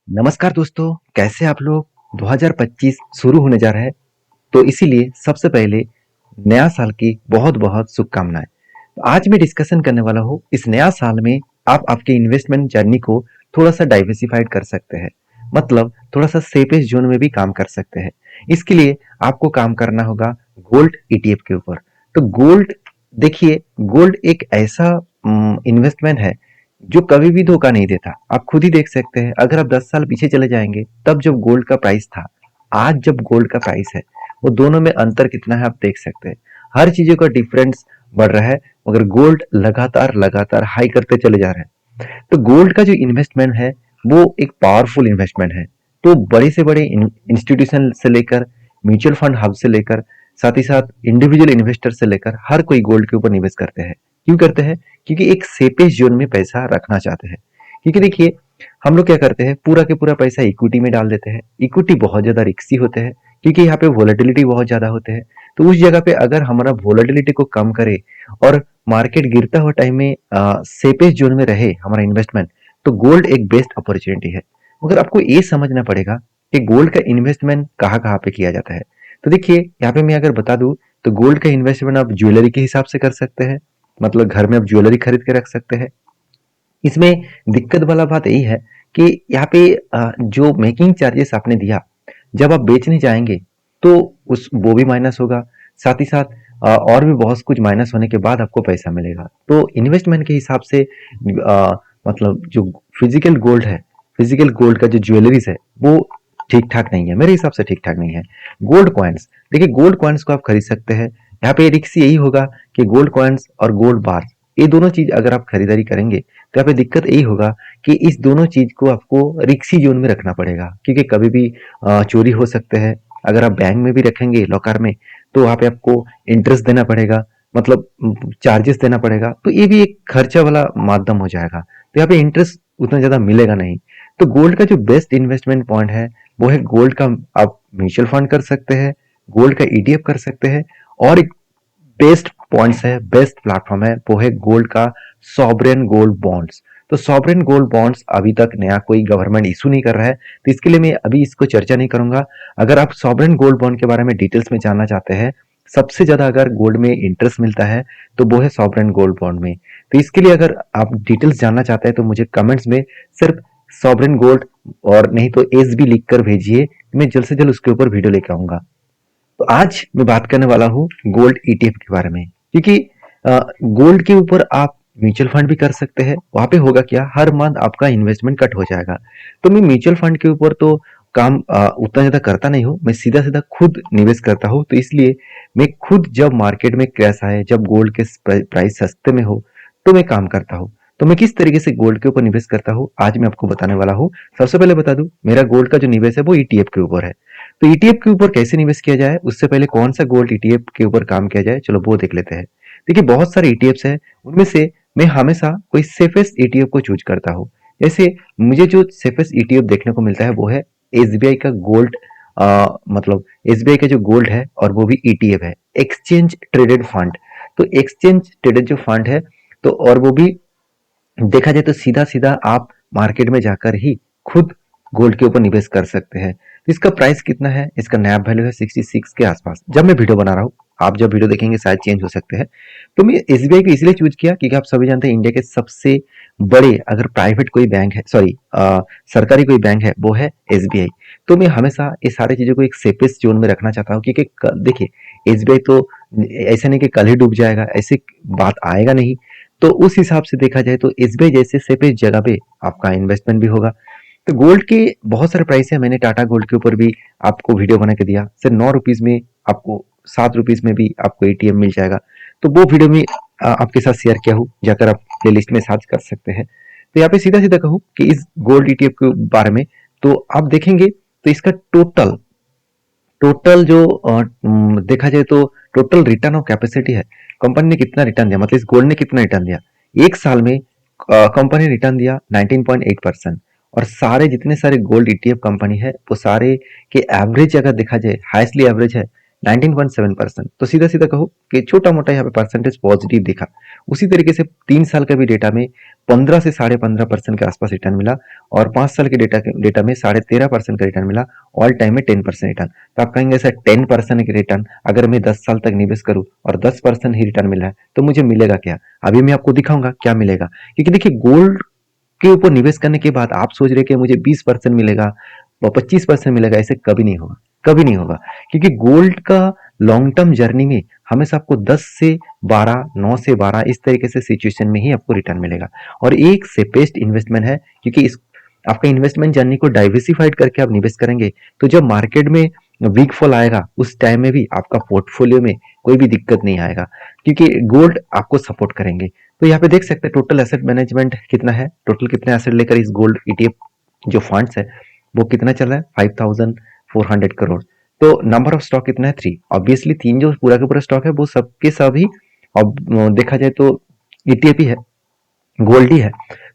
नमस्कार दोस्तों, कैसे आप लोग? 2025 शुरू होने जा रहा है, तो इसीलिए सबसे पहले नया साल की बहुत-बहुत शुभकामनाएँ। तो आज मैं डिस्कशन करने वाला हूँ, इस नया साल में आप आपके इन्वेस्टमेंट जर्नी को थोड़ा-सा डाइवर्सिफ़ाइड कर सकते हैं। मतलब थोड़ा-सा सेफेस्ट ज़ोन में भी काम कर सकते हैं। इसके लिए आपको काम करना होगा गोल्ड ईटीएफ के ऊपर। तो गोल्ड देखिए, गोल्ड एक ऐसा इन्वेस्टमेंट है जो कभी भी धोखा नहीं देता। आप खुद ही देख सकते हैं, अगर आप 10 साल पीछे चले जाएँगे, तब जब गोल्ड का प्राइस था, आज जब गोल्ड का प्राइस है, वो दोनों में अंतर कितना है आप देख सकते हैं। हर चीज़ों का डिफरेंस बढ़ रहा है, मगर गोल्ड लगातार हाई करते चले जा रहे हैं। तो गोल्ड का जो इन्वेस्टमेंट है, वो एक पावरफुल इन्वेस्टमेंट है। तो बड़े से बड़े इंस्टीट्यूशन से लेकर, म्यूचुअल फंड हाउस से लेकर, साथ ही साथ इंडिविजुअल इन्वेस्टर से लेकर हर कोई गोल्ड के ऊपर निवेश करते हैं। क्यों करते हैं? क्योंकि एक सेफेस्ट जोन में पैसा रखना चाहते हैं। क्योंकि देखिए, हम लोग क्या करते हैं, पूरा के पूरा पैसा इक्विटी में डाल देते हैं। इक्विटी बहुत ज्यादा रिस्की होते हैं, क्योंकि यहाँ पे वोलेटिलिटी बहुत ज्यादा होते हैं। तो उस जगह पे अगर हमारा वोलेटिलिटी को कम करे और मार्केट गिरता हुआ टाइम में सेफेस्ट जोन में रहे हमारा इन्वेस्टमेंट, तो गोल्ड एक बेस्ट अपॉर्चुनिटी है। मगर आपको ये समझना पड़ेगा कि गोल्ड का इन्वेस्टमेंट कहाँ कहाँ पे किया जाता है। तो देखिए, यहाँ पे मैं अगर बता दूं, तो गोल्ड का इन्वेस्टमेंट आप ज्वेलरी के हिसाब से कर सकते हैं। मतलब घर में आप ज्वेलरी खरीद के रख सकते हैं। इसमें दिक्कत वाला बात यही है कि यहाँ पे जो मेकिंग चार्जेस आपने दिया, जब आप बेचने जाएंगे तो उस वो भी माइनस होगा। साथ ही साथ और भी बहुत कुछ माइनस होने के बाद आपको पैसा मिलेगा। तो इन्वेस्टमेंट के हिसाब से मतलब जो फिजिकल गोल्ड है, फिजिकल गोल्ड का जो ज्वेलरीज है, वो ठीक ठाक नहीं है, मेरे हिसाब से ठीक ठाक नहीं है। गोल्ड कॉइन्स, देखिए गोल्ड कॉइन्स को आप खरीद सकते हैं। यहाँ पे रिक्स यही होगा कि गोल्ड कॉइन्स और गोल्ड बार, ये दोनों चीज अगर आप खरीदारी करेंगे तो यहाँ पे दिक्कत यही होगा कि इस दोनों चीज को आपको रिक्सी जोन में रखना पड़ेगा, क्योंकि कभी भी चोरी हो सकते हैं। अगर आप बैंक में भी रखेंगे लॉकर में, तो वहाँ पे आपको इंटरेस्ट देना पड़ेगा, मतलब चार्जेस देना पड़ेगा। तो ये भी एक खर्चा वाला माध्यम हो जाएगा, तो यहाँ पे इंटरेस्ट उतना ज्यादा मिलेगा नहीं। तो गोल्ड का जो बेस्ट इन्वेस्टमेंट पॉइंट है, वो है गोल्ड का आप म्यूचुअल फंड कर सकते हैं, गोल्ड का ईटीएफ कर सकते हैं। और एक बेस्ट पॉइंट्स है, बेस्ट प्लेटफॉर्म है, वो है गोल्ड का सॉवरेन गोल्ड बॉन्ड्स। तो सॉवरेन गोल्ड बॉन्ड्स अभी तक नया कोई गवर्नमेंट इशू नहीं कर रहा है, तो इसके लिए मैं अभी इसको चर्चा नहीं करूंगा। अगर आप सॉवरेन गोल्ड बॉन्ड के बारे में डिटेल्स में जानना चाहते हैं, सबसे ज्यादा अगर गोल्ड में इंटरेस्ट मिलता है तो वो है सॉवरेन गोल्ड बॉन्ड में। तो इसके लिए अगर आप डिटेल्स जानना चाहते हैं तो मुझे कमेंट्स में सिर्फ सॉवरेन गोल्ड और नहीं तो एसबी लिख कर भेजिए, मैं जल्द से जल्द उसके ऊपर वीडियो लेकर आऊंगा। तो आज मैं बात करने वाला हूँ गोल्ड ईटीएफ के बारे में, क्योंकि गोल्ड के ऊपर आप म्यूचुअल फंड भी कर सकते हैं। वहां पे होगा क्या, हर मंथ आपका इन्वेस्टमेंट कट हो जाएगा। तो मैं म्यूचुअल फंड के ऊपर तो काम उतना ज्यादा करता नहीं हूँ, मैं सीधा सीधा खुद निवेश करता हूँ। तो इसलिए मैं खुद जब मार्केट में क्रैश आए, जब गोल्ड के प्राइस सस्ते में हो, तो मैं काम करता हूँ। तो मैं किस तरीके से गोल्ड के ऊपर निवेश करता हूँ, आज मैं आपको बताने वाला हूँ। सबसे पहले बता दूं, मेरा गोल्ड का जो निवेश है वो ईटीएफ के ऊपर है। तो ईटीएफ के ऊपर कैसे निवेश किया जाए, उससे पहले कौन सा गोल्ड ईटीएफ के ऊपर काम किया जाए, चलो वो देख लेते हैं। देखिए, बहुत सारे ईटीएफ्स हैं, उनमें से मैं हमेशा कोई सेफेस्ट ईटीएफ को चूज करता हूँ। जैसे मुझे जो सेफेस्ट ईटीएफ देखने को मिलता है वो है एसबीआई का गोल्ड, मतलब एसबीआई का जो गोल्ड है, और वो भी ईटीएफ है, एक्सचेंज ट्रेडेड फंड। तो एक्सचेंज ट्रेडेड जो फंड है, तो और वो भी देखा जाए तो सीधा सीधा आप मार्केट में जाकर ही खुद गोल्ड के ऊपर निवेश कर सकते हैं। तो इसका प्राइस कितना है, इसका नैप वैल्यू है 66 के आसपास। जब मैं वीडियो बना रहा हूँ, आप जब वीडियो देखेंगे शायद चेंज हो सकते हैं। तो मैं एसबीआई को इसलिए चूज किया क्योंकि आप सभी जानते हैं इंडिया के सबसे बड़े, अगर प्राइवेट कोई बैंक है, सॉरी सरकारी कोई बैंक है, वो है एसबीआई। तो मैं हमेशा ये सारी चीजों को एक सेफेस्ट जोन में रखना चाहता हूँ, क्योंकि देखिए एसबीआई तो ऐसा नहीं कि कल ही डूब जाएगा, ऐसी बात आएगा नहीं। तो उस हिसाब से देखा जाए तो एसबीआई जैसे सेफेस्ट जगह पे आपका इन्वेस्टमेंट भी होगा। तो गोल्ड के बहुत सारे प्राइस है, मैंने टाटा गोल्ड के ऊपर भी आपको वीडियो बना के दिया, सिर्फ 9 रुपीज में आपको, 7 रुपीज में भी आपको एटीएम मिल जाएगा। तो वो वीडियो में आपके साथ शेयर किया हूँ, जाकर आप प्ले लिस्ट में सर्च कर सकते हैं। तो यहाँ पे सीधा सीधा कहूँ कि इस गोल्ड ईटीएफ के बारे में, तो आप देखेंगे तो इसका टोटल टोटल जो देखा जाए तो टोटल रिटर्न ऑफ कैपेसिटी है, कंपनी ने कितना रिटर्न दिया, मतलब इस गोल्ड ने कितना रिटर्न दिया। एक साल में कंपनी ने रिटर्न दिया 19.8%। और सारे जितने सारे गोल्ड ईटीएफ कंपनी है, वो सारे के एवरेज अगर देखा जाए, हाईएस्टली एवरेज है 19.7%। तो सीधा सीधा कहो कि छोटा मोटा यहाँ पे परसेंटेज पॉजिटिव दिखा। उसी तरीके से 3 साल का भी डेटा में 15 से 15.5% के आसपास रिटर्न मिला, और 5 साल के डेटा में 13.5% का रिटर्न मिला, ऑल टाइम में 10% रिटर्न। तो आप कहेंगे सर 10% के रिटर्न अगर मैं 10 साल तक निवेश करूं और 10% ही रिटर्न मिल रहा है तो मुझे मिलेगा क्या? अभी मैं आपको दिखाऊंगा क्या मिलेगा। क्योंकि देखिए, गोल्ड के ऊपर निवेश करने के बाद आप सोच रहे कि मुझे 20% मिलेगा, 25% मिलेगा, ऐसे कभी नहीं होगा, कभी नहीं होगा। क्योंकि गोल्ड का लॉन्ग टर्म जर्नी में हमेशा आपको 10 से 12, 9 से 12 इस तरीके से सिचुएशन में ही आपको रिटर्न मिलेगा। और एक सेफेस्ट इन्वेस्टमेंट है, क्योंकि इस आपका इन्वेस्टमेंट जर्नी को डाइवर्सिफाइड करके आप निवेश करेंगे तो जब मार्केट में वीक फॉल आएगा उस टाइम में भी आपका पोर्टफोलियो में कोई भी दिक्कत नहीं आएगा, क्योंकि गोल्ड आपको सपोर्ट करेंगे। तो यहाँ पे देख सकते हैं टोटल एसेट मैनेजमेंट कितना है, टोटल कितने एसेट लेकर इस गोल्ड ईटीएफ जो फंड्स है वो कितना चल रहा है, 5400 करोड़। तो नंबर ऑफ स्टॉक कितना है, 3। ऑब्वियसली 3 जो पूरा का पूरा स्टॉक है वो सबके सभी, अब देखा जाए तो ईटीएफ ही है, गोल्ड ही है।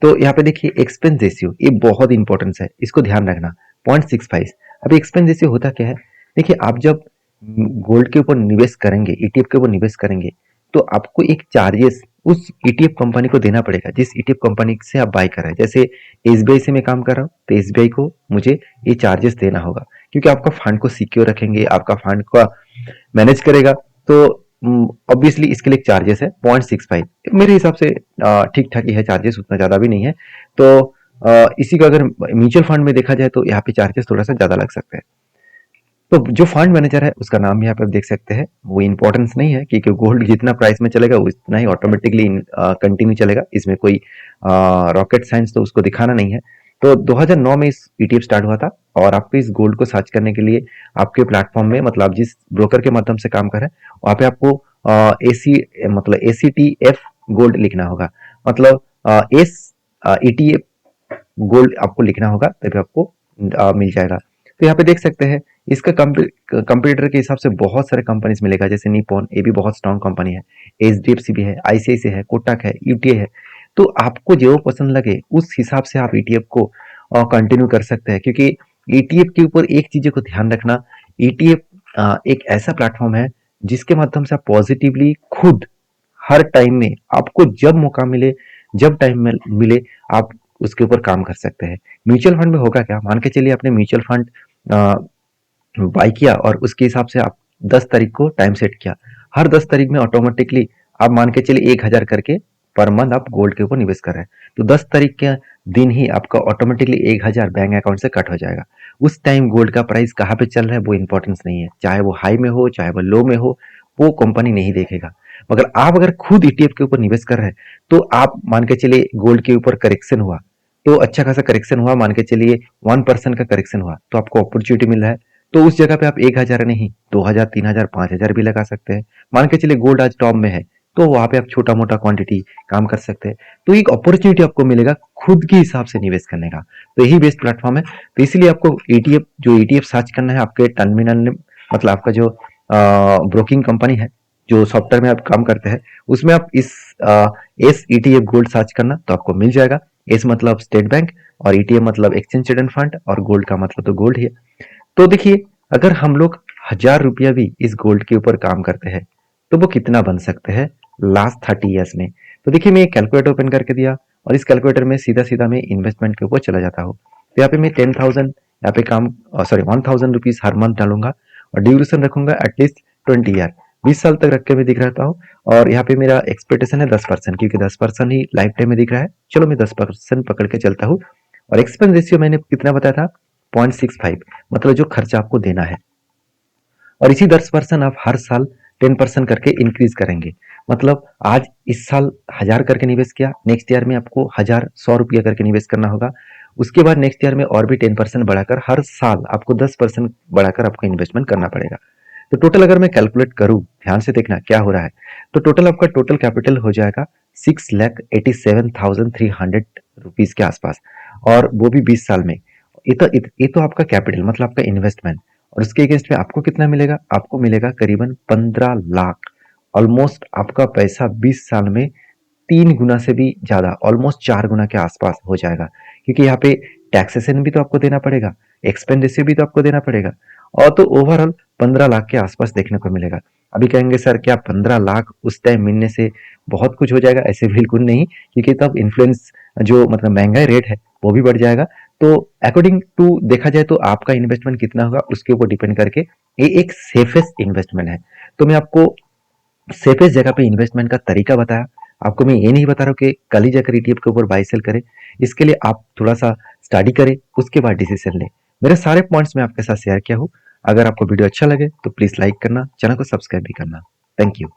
तो यहाँ पे देखिए एक्सपेंस रेशियो, ये बहुत इंपॉर्टेंस है, इसको ध्यान रखना, 0.65। अभी एक्सपेंस रेशियो होता क्या है, देखिए आप जब गोल्ड के ऊपर निवेश करेंगे, ईटीएफ के ऊपर निवेश करेंगे, तो आपको एक चार्जेस उस ईटीएफ कंपनी को देना पड़ेगा जिस ईटीएफ कंपनी से आप बाय कर रहे हैं। जैसे एसबीआई से मैं काम कर रहा हूँ तो एसबीआई को मुझे ये चार्जेस देना होगा, क्योंकि आपका फंड को सिक्योर रखेंगे, आपका फंड का मैनेज करेगा। तो ऑब्वियसली इसके लिए चार्जेस है 0.65। मेरे हिसाब से ठीक ठाक ही है चार्जेस, उतना ज़्यादा भी नहीं है। तो इसी का अगर म्यूचुअल फंड में देखा जाए तो यहाँ पे चार्जेस थोड़ा सा ज़्यादा लग सकते हैं। तो जो फंड मैनेजर है उसका नाम यहाँ पे आप देख सकते हैं, वो इंपॉर्टेंस नहीं है, क्योंकि गोल्ड जितना प्राइस में चलेगा उतना ही ऑटोमेटिकली कंटिन्यू चलेगा, इसमें कोई रॉकेट साइंस तो उसको दिखाना नहीं है। तो 2009 में इस ईटीएफ स्टार्ट हुआ था, और आपको इस गोल्ड को सर्च करने के लिए आपके प्लेटफॉर्म में, मतलब आप जिस ब्रोकर के माध्यम से काम कर रहे हैं वहाँ पे आपको ACTF गोल्ड लिखना होगा, मतलब एस ईटीएफ गोल्ड आपको लिखना होगा, तभी आपको मिल जाएगा। तो यहाँ पे देख सकते हैं इसका कंप्यूटर के हिसाब से बहुत सारे कंपनीज मिलेगा, जैसे निपॉन, ये भी बहुत स्ट्रॉन्ग कंपनी है, एचडीएफसी भी है, आईसीआईसी है, कोटक है, यूटीआई है। तो आपको जो पसंद लगे उस हिसाब से आप ईटीएफ को कंटिन्यू कर सकते हैं, क्योंकि ईटीएफ के ऊपर एक चीज को ध्यान रखना, ईटीएफ एक ऐसा प्लेटफॉर्म है जिसके माध्यम से आप पॉजिटिवली खुद हर टाइम में, आपको जब मौका मिले, जब टाइम मिले, आप उसके ऊपर काम कर सकते हैं। म्यूचुअल फंड में होगा क्या, मान के चलिए आपने म्यूचुअल फंड बाई किया और उसके हिसाब से आप 10 तारीख को टाइम सेट किया, हर 10 तारीख में ऑटोमेटिकली आप मान के चलिए 1000 करके पर मंथ आप गोल्ड के ऊपर निवेश कर रहे हैं, तो 10 तारीख के दिन ही आपका ऑटोमेटिकली 1000 बैंक अकाउंट से कट हो जाएगा। उस टाइम गोल्ड का प्राइस कहाँ पे चल रहा है वो इंपॉर्टेंस नहीं है, चाहे वो हाई में हो चाहे वो लो में हो, वो कंपनी नहीं देखेगा। मगर आप अगर खुद ईटीएफ के ऊपर निवेश कर रहे हैं तो आप मान के चलिए गोल्ड के ऊपर करेक्शन हुआ, तो अच्छा खासा करेक्शन हुआ, मान के चलिए 1% का करेक्शन हुआ, तो आपको अपॉर्चुनिटी मिल रहा है, तो उस जगह पे आप 1000 नहीं 2000, 3000, 5000 भी लगा सकते हैं। मान के चलिए गोल्ड आज टॉप में है तो वहां पे आप छोटा मोटा क्वांटिटी काम कर सकते हैं। तो एक अपॉर्चुनिटी आपको मिलेगा खुद के हिसाब से निवेश करने का, तो यही बेस्ट प्लेटफॉर्म है। तो इसीलिए आपको ईटीएफ, जो ईटीएफ सर्च करना है आपके टर्मिनल, मतलब आपका जो ब्रोकिंग कंपनी है, जो सॉफ्टवेयर में आप काम करते हैं, उसमें आप इस एस ईटीएफ गोल्ड सर्च करना तो आपको मिल जाएगा। एस मतलब स्टेट बैंक, और ईटीएफ मतलब एक्सचेंज ट्रेडेड फंड, और गोल्ड का मतलब तो गोल्ड ही है। तो देखिए, अगर हम लोग 1000 रुपया भी इस गोल्ड के ऊपर काम करते हैं तो वो कितना बन सकते हैं लास्ट 30 ईयर्स में। तो देखिए, मैं एक कैलकुलेटर ओपन करके दिया, और इस कैलकुलेटर में सीधा सीधा मैं इन्वेस्टमेंट के ऊपर चला जाता हूँ। तो यहाँ पे मैं 10,000 यहाँ पे काम, सॉरी 1000 रुपीज हर मंथ डालूंगा, और ड्यूरेशन रखूंगा एटलीस्ट 20 ईयर, 20 साल तक रख के मैं दिख रहता हूँ। और यहाँ पे मेरा एक्सपेक्टेशन है 10%, क्योंकि 10% ही लाइफ टाइम में दिख रहा है, चलो मैं 10% पकड़ के चलता हूँ। और एक्सपेंस रेशियो मैंने कितना बताया था, 0.65, मतलब जो खर्चा आपको देना है। और इसी 10% आप हर साल 10% करके इंक्रीज करेंगे, मतलब आज इस साल 1000 करके निवेश किया, नेक्स्ट ईयर में आपको 100 करके निवेश करना होगा। उसके बाद नेक्स्ट ईयर में और भी 10% बढ़ाकर हर साल आपको 10% बढ़ाकर आपको इन्वेस्टमेंट करना पड़ेगा। तो टोटल अगर मैं कैलकुलेट करूं, ध्यान से देखना क्या हो रहा है, तो टोटल आपका टोटल कैपिटल हो जाएगा 6,87,300 रुपीज के आसपास, और वो भी 20 साल में। ये तो आपका कैपिटल, मतलब आपका इन्वेस्टमेंट। और उसके अगेंस्ट में आपको कितना मिलेगा, आपको मिलेगा करीबन 15 लाख। ऑलमोस्ट आपका पैसा 20 साल में 3 गुना से भी ज्यादा, ऑलमोस्ट 4 गुना के आसपास हो जाएगा, क्योंकि यहाँ पे टैक्सेशन भी तो आपको देना पड़ेगा, एक्सपेंडिचर भी तो आपको देना पड़ेगा, और तो ओवरऑल 15 लाख के आसपास देखने को मिलेगा। अभी कहेंगे सर क्या 15 लाख उस टाइम मिलने से बहुत कुछ हो जाएगा? ऐसे बिल्कुल नहीं, क्योंकि तब इन्फ्लुएंस जो मतलब महंगाई रेट है वो भी बढ़ जाएगा। तो अकॉर्डिंग टू देखा जाए तो आपका इन्वेस्टमेंट कितना होगा उसके ऊपर डिपेंड करके ये एक सेफेस्ट इन्वेस्टमेंट है। तो मैं आपको सेफेस्ट जगह पे इन्वेस्टमेंट का तरीका बताया। आपको मैं ये नहीं बता रहा हूँ कि कल ही जाकर ईटीएफ के ऊपर बाई सेल करें। इसके लिए आप थोड़ा सा स्टडी करें, उसके बाद डिसीजन लें। मेरे सारे पॉइंट्स मैं आपके साथ शेयर किया हूँ। अगर आपको वीडियो अच्छा लगे तो प्लीज लाइक करना, चैनल को सब्सक्राइब भी करना। Thank you.